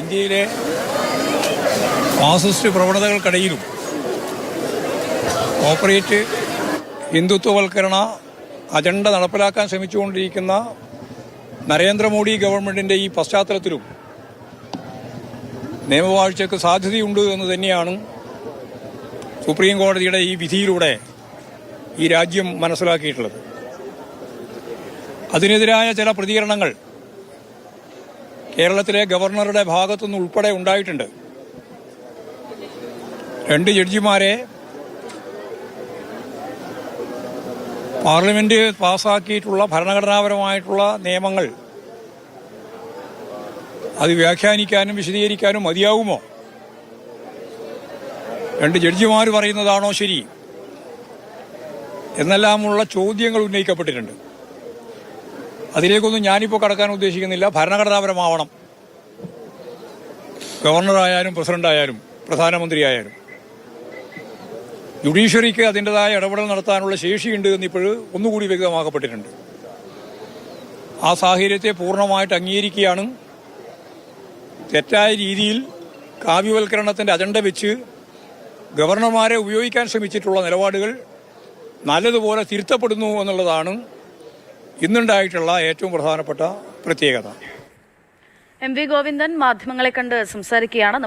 ഇന്ത്യയിലെ fascist പ്രവണതകൾക്കിടയിലും corporate ഹിന്ദുത്വവൽക്കരണ agenda നടപ്പിലാക്കാൻ ശ്രമിച്ചുകൊണ്ടിരിക്കുന്ന നരേന്ദ്രമോദി ഗവൺമെൻറ്റിൻ്റെ ഈ പശ്ചാത്തലത്തിലും നിയമവാഴ്ചയ്ക്ക് സാധ്യതയുണ്ട് എന്ന് തന്നെയാണ് സുപ്രീം കോടതിയുടെ ഈ വിധിയിലൂടെ ഈ രാജ്യം മനസ്സിലാക്കിയിട്ടുള്ളത്. അതിനെതിരായ ചില പ്രതികരണങ്ങൾ കേരളത്തിലെ ഗവർണറുടെ ഭാഗത്തുനിന്ന് ഉൾപ്പെടെ ഉണ്ടായിട്ടുണ്ട്. 2 ജഡ്ജിമാരെ പാർലമെന്റ് പാസാക്കിയിട്ടുള്ള ഭരണഘടനാപരമായിട്ടുള്ള നിയമങ്ങൾ അത് വ്യാഖ്യാനിക്കാനും വിശദീകരിക്കാനും മതിയാവുമോ? 2 ജഡ്ജിമാർ പറയുന്നതാണോ ശരി എന്നെല്ലാമുള്ള ചോദ്യങ്ങൾ ഉന്നയിക്കപ്പെട്ടിട്ടുണ്ട്. അതിലേക്കൊന്നും ഞാനിപ്പോൾ കടക്കാൻ ഉദ്ദേശിക്കുന്നില്ല. ഭരണഘടനാപരമാവണം. ഗവർണറായാലും പ്രസിഡന്റായാലും പ്രധാനമന്ത്രിയായാലും ജുഡീഷ്യറിക്ക് അതിൻ്റെതായ ഇടപെടൽ നടത്താനുള്ള ശേഷിയുണ്ട് എന്നിപ്പോഴും ഒന്നുകൂടി വ്യക്തമാക്കപ്പെട്ടിട്ടുണ്ട്. ആ സാഹചര്യത്തെ പൂർണ്ണമായിട്ട് അംഗീകരിക്കുകയാണ്. തെറ്റായ രീതിയിൽ കാവ്യവൽക്കരണത്തിൻ്റെ അജണ്ട വെച്ച് ഗവർണർമാരെ ഉപയോഗിക്കാൻ ശ്രമിച്ചിട്ടുള്ള നിലപാടുകൾ നല്ലതുപോലെ തിരുത്തപ്പെടുന്നു എന്നുള്ളതാണ് ഇന്നുണ്ടായിട്ടുള്ള ഏറ്റവും പ്രധാനപ്പെട്ട പ്രത്യേകത. എം വി ഗോവിന്ദൻ മാധ്യമങ്ങളെ കണ്ട് സംസാരിക്കുകയാണ്.